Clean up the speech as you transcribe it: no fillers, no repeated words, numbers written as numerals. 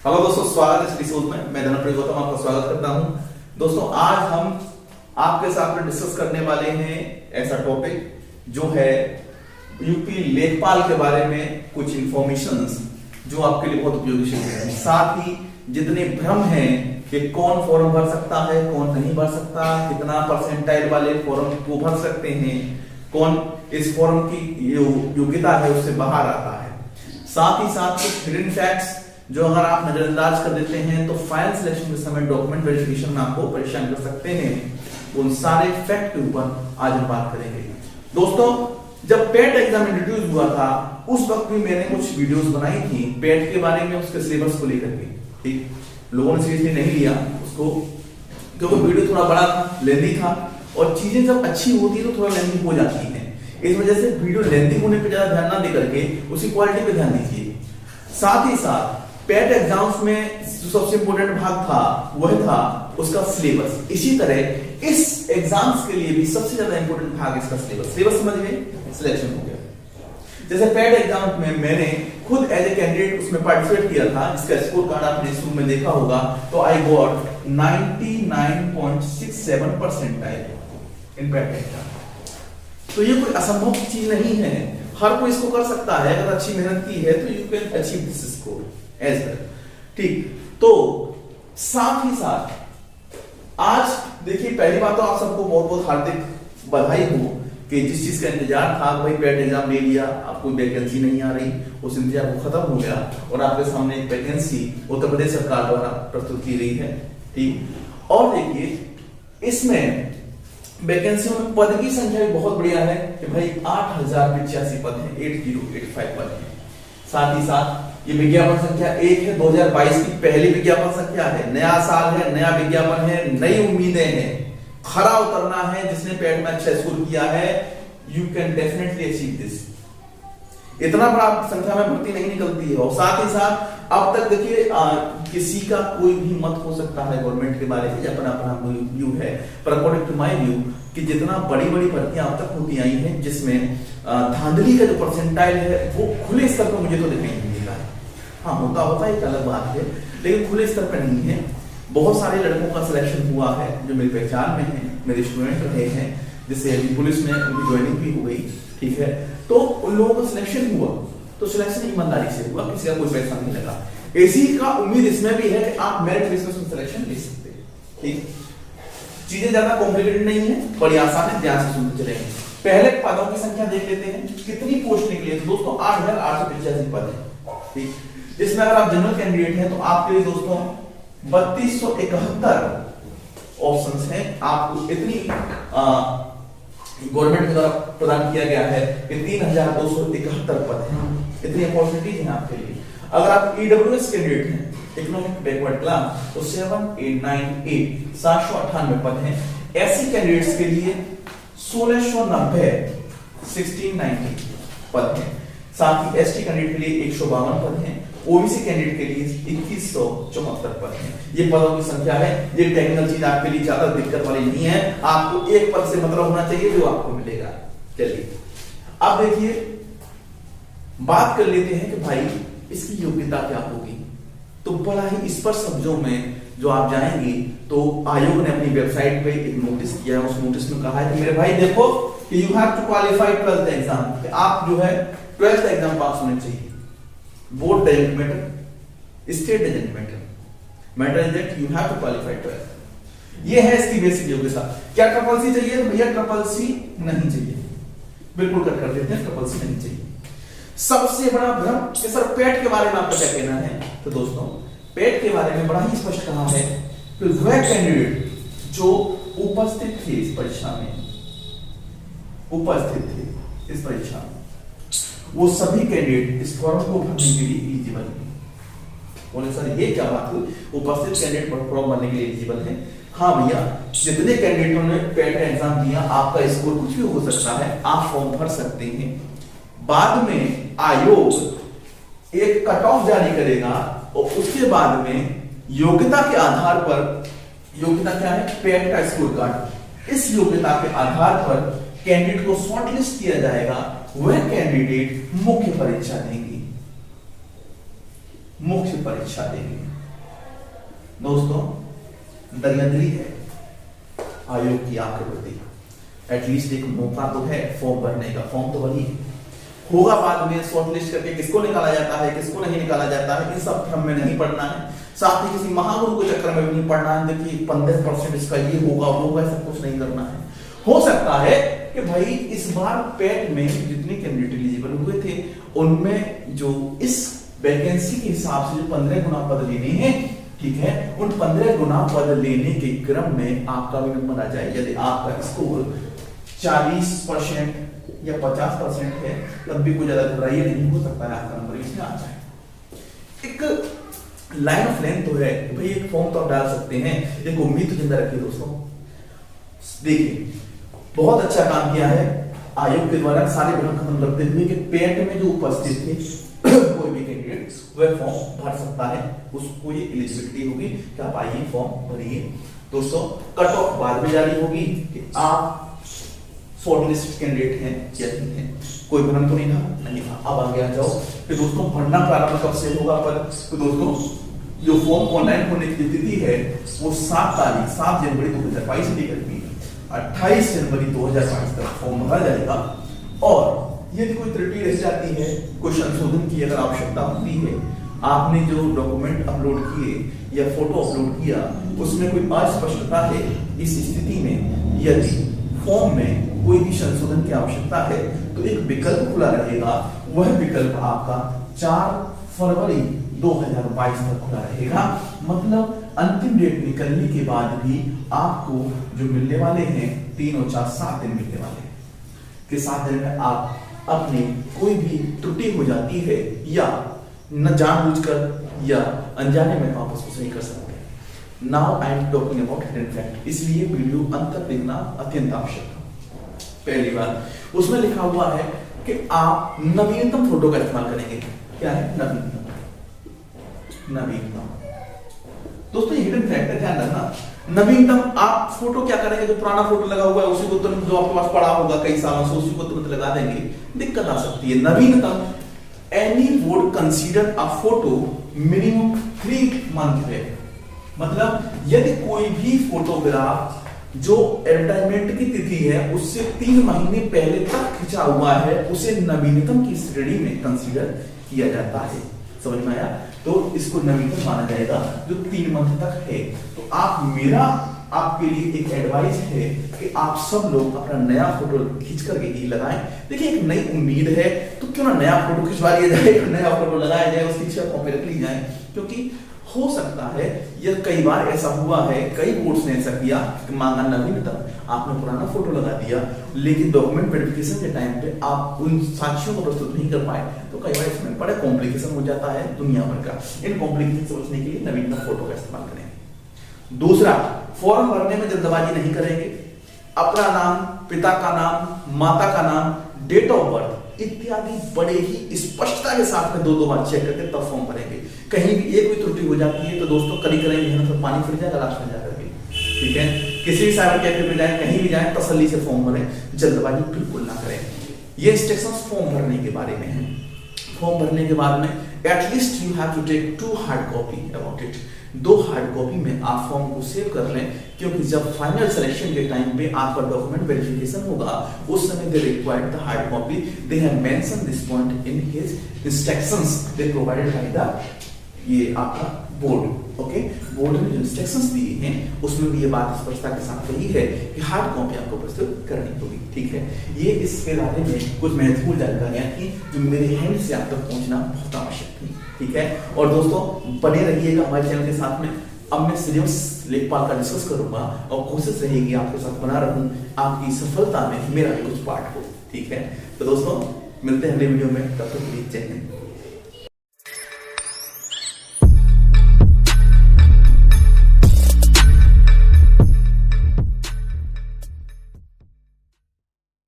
Hello दोस्तों, स्वागत है श्री में। मैं धनप्रिय गौतम आपका स्वागत करता हूं। दोस्तों, आज हम आपके साथ में डिस्कस करने वाले हैं ऐसा टॉपिक जो है यूपी लेखपाल के बारे में कुछ इंफॉर्मेशंस जो आपके लिए बहुत उपयोगी है। साथ ही जितने भ्रम हैं कि कौन फॉर्म भर सकता है, कौन नहीं भर सकता, कितना परसेंटाइल वाले फॉर्म को भर सकते हैं, कौन इस फॉर्म की योग्यता है उससे बाहर आता है। साथ ही साथ कुछ हिडन फैक्ट्स जो अगर आप नजरअंदाज कर देते हैं तो फाइनल सिलेक्शन के समय डॉक्यूमेंट वेरिफिकेशन में आपको परेशान कर सकते हैं। उन सारे फैक्ट के ऊपर आज हम बात करेंगे। दोस्तों, जब पेट एग्जाम इंट्रोड्यूस हुआ था उस वक्त भी मैंने कुछ वीडियोस बनाई थी पेट के बारे में, उसके सिलेबस को लेकर के। ठीक, लोगों ने सीरियसली नहीं लिया उसको क्योंकि वीडियो थोड़ा बड़ा था, लेंदी था, और चीजें जब अच्छी होती है तो थोड़ा लेंदी हो जाती है। इस वजह से वीडियो लेंदी होने पर ज्यादा ध्यान ना दे करके उसकी क्वालिटी पे ध्यान दीजिए। साथ ही साथ पेट एग्जाम्स में जो सबसे इंपॉर्टेंट भाग था वह था उसका सिलेबस। इसी तरह इस एग्जाम्स के लिए भी सबसे ज्यादा इंपॉर्टेंट भाग इसका सिलेबस समझ गए, सिलेक्शन हो गया। जैसे पेट एग्जाम में मैंने खुद एज ए कैंडिडेट उसमें पार्टिसिपेट किया था, जिसका स्कोर कार्ड आपने शुरू में देखा होगा, तो I got 99.67 percentile in pet exam. तो ये कोई असंभव चीज नहीं है, हर कोई इसको कर सकता है। अगर अच्छी मेहनत की है तो you can achieve this score as well. ठीक, तो साथ ही साथ आज देखिए, पहली बात तो आप सबको बहुत बहुत हार्दिक बधाई हो कि जिस चीज का इंतजार था, भाई पेट एग्जाम ले लिया, आपको वैकेंसी नहीं आ रही, उस इंतजार को खत्म हो गया और आपके सामने एक वैकेंसी उत्तर प्रदेश सरकार द्वारा प्रस्तुत की गई है। ठीक, और देखिए इसमें वैकेंसियों में पद की संख्या भी बहुत बढ़िया है कि भाई 8085 पद हैं, 8085 पद हैं। साथ ही साथ ये विज्ञापन संख्या 1 है, 2022 की पहली विज्ञापन संख्या है। नया साल है, नया विज्ञापन है, नई उम्मीदें हैं, खरा उतरना है। जिसने पेट में अच्छा स्कोर किया है, you can definitely achieve this. इतना बड़ा संख्या में भर्ती नहीं निकलती है। और साथ ही साथ अब तक देखिए किसी का कोई भी मत हो सकता है गवर्नमेंट के बारे में, अपना अपना व्यू है, पर अकॉर्डिंग टू माय व्यू कि जितना बड़ी बड़ी भर्तियां अब तक होती आई हैं जिसमें धांधली का जो परसेंटाइल है वो खुले स्तर पर मुझे तो देखने नहीं मिला है। हाँ, होता एक अलग बात है, लेकिन खुले स्तर पर नहीं है। बहुत सारे लड़कों का सिलेक्शन हुआ है जो मेरी पहचान में है, मेरे स्टूडेंट रहे हैं, जिससे अभी पुलिस में उनकी ज्वाइनिंग भी हो गई। ठीक है, तो उन लोगों का सिलेक्शन हुआ तो सिलेक्शन ईमानदारी से हुआ, किसी का कोई पैसा नहीं लगा। इसी का उम्मीद इसमें भी है कि आप मेरिट बेसिस पर सिलेक्शन ले सकते हैं। ठीक, चीजें ज्यादा कॉम्प्लिकेटेड नहीं है, बड़ी आसान है, ध्यान से सुनते चलेंगे। पहले पदों की संख्या देख लेते हैं कितनी पोस्ट निकली है। तो दोस्तों 8885 पद है। ठीक, जिसमें अगर आप जनरल कैंडिडेट हैं तो आपके लिए दोस्तों 3271 ऑप्शंस हैं। आपको इतनी गवर्नमेंट के द्वारा प्रदान किया गया है कि 3271 पद हैं। इतनी अपॉर्चुनिटीज हैं आपके लिए। अगर आप ईडब्ल्यूएस कैंडिडेट हैं, इकोनॉमिक बैकवर्ड क्लास, तो 7898 798 पद हैं। एससी कैंडिडेट्स के लिए 1690 1690 पद हैं। साथ ही एसटी कैंडिडेट के लिए 152 पद हैं। ओबीसी कैंडिडेट के लिए 2174 पद हैं। ये पदों की संख्या है। ये टेक्निकल चीज आपके लिए ज्यादा दिक्कत वाली नहीं है, आपको एक पद से मतलब होना चाहिए जो आपको मिलेगा। चलिए अब देखिए, बात कर लेते हैं कि भाई इसकी योग्यता क्या होगी। तो बड़ा ही स्पष्ट शब्दों में जो आप जाएंगे तो आयोग ने अपनी वेबसाइट पे एक नोटिस किया है। उस नोटिस में कहा है कि मेरे भाई देखो कि you have to qualify 12th exam, कि आप जो है 12th एग्जाम पास होने चाहिए। Board doesn't matter, state doesn't matter, matter is that you have to qualify 12th। ये है इसकी बेसिक योग्यता। क्या ट्रिपल सी चाहिए? भैया ट्रिपल सी नहीं चाहिए, बिल्कुल कट कर देते हैं, ट्रिपल सी नहीं चाहिए। सबसे बड़ा भ्रम कि सर पेट के बारे में आपका क्या कहना है? तो दोस्तों पेट के बारे में बड़ा ही स्पष्ट कहा है कि वह कैंडिडेट जो उपस्थित थे इस परीक्षा में, उपस्थित थे इस परीक्षा में, वो सभी कैंडिडेट इस फॉर्म को भरने के लिए एलिजिबल हैं। बोले सर ये क्या बात हुई, उपस्थित कैंडिडेट फॉर्म भरने के लिए एलिजिबल है? हाँ भैया, जितने कैंडिडेटों ने पेट एग्जाम दिया, आपका स्कोर कुछ भी हो सकता है, आप फॉर्म भर सकते हैं। बाद में आयोग एक कट ऑफ जारी करेगा और उसके बाद में योग्यता के आधार पर, योग्यता क्या है? पेट का स्कोर कार्ड। इस योग्यता के आधार पर कैंडिडेट को शॉर्टलिस्ट किया जाएगा। वह कैंडिडेट मुख्य परीक्षा देंगे, मुख्य परीक्षा देंगे। दोस्तों दरियादिली है आयोग की आपके प्रति, एटलीस्ट एक मौका तो है फॉर्म भरने का, फॉर्म तो भरिए, होगा बाद में शॉर्टलिस्ट करके किसको निकाला जाता है किसको नहीं निकाला जाता है, इन सब भ्रम में नहीं पड़ना है, साथ ही किसी महागुरु के चक्कर में भी नहीं पड़ना है। देखिए 15% इसका ये होगा होगा, सब कुछ नहीं करना है। हो सकता है कि भाई इस बार पेट में जितने कैंडिडेट एलिजिबल हुए थे उनमें जो इस वैकेंसी के हिसाब से जो 15 गुना पद लेने हैं, ठीक है, उन 15 गुना पद लेने के क्रम में आपका भी नंबर आ जाए। यदि आपका स्कोर 40% या 50% है तब भी कोई ज्यादा घबराइए नहीं, हो सकता है आपका नंबर इसमें आ जाए। एक लाइन ऑफ लेंथ तो है भाई, एक फॉर्म तो आप डाल सकते हैं, एक उम्मीद तो जिंदा रखिए दोस्तों। देखिए बहुत अच्छा काम किया है आयोग के द्वारा, सारे भ्रम खत्म करते हुए कि पेट में जो उपस्थित थे कोई भी कैंडिडेट वह फॉर्म भर सकता है, उसको ये एलिजिबिलिटी होगी कि आप आइए फॉर्म भरिए। दोस्तों कट ऑफ बाद में जारी होगी कि आप शॉर्टलिस्ट कैंडिडेट हैं या नहीं है, कोई भ्रम तो नहीं था, नहीं था। अब आगे आ जाओ कि दोस्तों भरना प्रारंभ कब से होगा पर, तो दोस्तों जो फॉर्म ऑनलाइन होने की तिथि है वो 7 जनवरी 2022 से लेकर 28 जनवरी 2022 तक फॉर्म भरा जाएगा। और यदि कोई त्रुटि रह जाती है, कोई संशोधन की अगर आवश्यकता होती है, आपने जो डॉक्यूमेंट अपलोड किए या फोटो अपलोड किया उसमें कोई अस्पष्टता है, इस स्थिति में यदि फॉर्म में कोई भी संशोधन की आवश्यकता है तो एक विकल्प खुला रहेगा, वह विकल्प आपका 4 फरवरी 2022 तक खुला रहेगा। मतलब अंतिम डेट निकलने के बाद भी आपको जो मिलने वाले हैं 3 और 4 7 दिन मिलने वाले हैं, कि 7 दिन में आप अपनी कोई भी त्रुटि हो जाती है या न जानबूझकर या अनजाने में आप उसको सही कर सकते हैं। Now I am talking about hidden fact, इसलिए वीडियो अंत तक देखना अत्यंत आवश्यक है। पहली बात उसमें लिखा हुआ है कि आप नवीनतम फोटो का इस्तेमाल करेंगे। क्या है नवीनतम? दोस्तों ये हिडन फैक्ट है, ध्यान रखना। नवीनतम आप फोटो क्या करेंगे, जो पुराना फोटो लगा हुआ है उसी को तुरंत, जो आपके पास पड़ा होगा कई सालों से उसी को तुरंत लगा देंगे, दिक्कत आ सकती है। नवीनतम any would consider a photo minimum 3 month है, मतलब यदि कोई भी फोटोग्राफ जो एडवर्टाइजमेंट की तिथि है उससे 3 महीने पहले तक खिंचा हुआ है उसे नवीनतम की श्रेणी में कंसीडर किया जाता है। समझ में आया? तो इसको नवीनतम माना जाएगा जो 3 मंथ तक है। तो आप मेरा आपके लिए एक एडवाइस है कि आप सब लोग अपना नया फोटो खींच करके ही लगाएं। देखिए एक नई उम्मीद है तो क्यों ना नया फोटो खिंचवा लिया जाए, नया फोटो लगाया जाए, उसकी छह कॉपी रख ली जाए, क्योंकि हो सकता है या कई बार ऐसा हुआ है, कई बोर्ड्स ने ऐसा किया कि मांगा नवीनतम, आपने पुराना फोटो लगा दिया लेकिन डॉक्यूमेंट वेरिफिकेशन के टाइम पे आप उन साक्ष्यों को प्रस्तुत नहीं कर पाए, तो कई बार इसमें बड़ा कॉम्प्लिकेशन हो जाता है दुनिया भर का। इन कॉम्प्लिकेशन से बचने के लिए नवीनतम फोटो का इस्तेमाल करेंगे। दूसरा, फॉर्म भरने में जल्दबाजी नहीं करेंगे। अपना नाम, पिता का नाम, माता का नाम, डेट ऑफ बर्थ इत्यादि बड़े ही स्पष्टता के साथ में 2 बार चेक करके तब फॉर्म भरेंगे। कहीं भी एक भी त्रुटि हो जाती है तो दोस्तों करेंगे तो पानी फिर जाएगा लास्ट में जाकर के, ठीक है। किसी भी साइबर कैफे पे जाए, कहीं भी जाए, तसल्ली से फॉर्म भरें, जल्दबाजी बिल्कुल ना करें। ये इंस्ट्रक्शंस फॉर्म भरने के बारे में है। फॉर्म भरने के बाद में at least you have to take 2 hard copy about it. 2 hard copy में आप फॉर्म को सेव कर लें, क्योंकि जब फाइनल सिलेक्शन के टाइम पे आपका डॉक्यूमेंट वेरिफिकेशन होगा उस समय they required the hard copy. They have mention this point in his instructions they provided by the ये आपका बोर्ड। ओके, बोर्ड ने जो इंस्ट्रक्शंस दिए हैं उसमें भी ये बात स्पष्टता के साथ कही है कि हार्ड कॉपी आपको प्रस्तुत करनी होगी, ठीक है। ये इसके बारे में कुछ महत्वपूर्ण जानकारियां थी जो मेरे हैंड से आप तक पहुंचना बहुत आवश्यक थी, ठीक है। और दोस्तों बने रहिएगा हमारे चैनल के साथ में। अब मैं सिलेबस लेखपाल का डिस्कस करूंगा और कोशिश रहेगी आपके साथ बना रहूं, आपकी सफलता में मेरा भी कुछ पार्ट हो, ठीक है। तो दोस्तों मिलते हैं अगले वीडियो में, तब तक के लिए जय हिंद।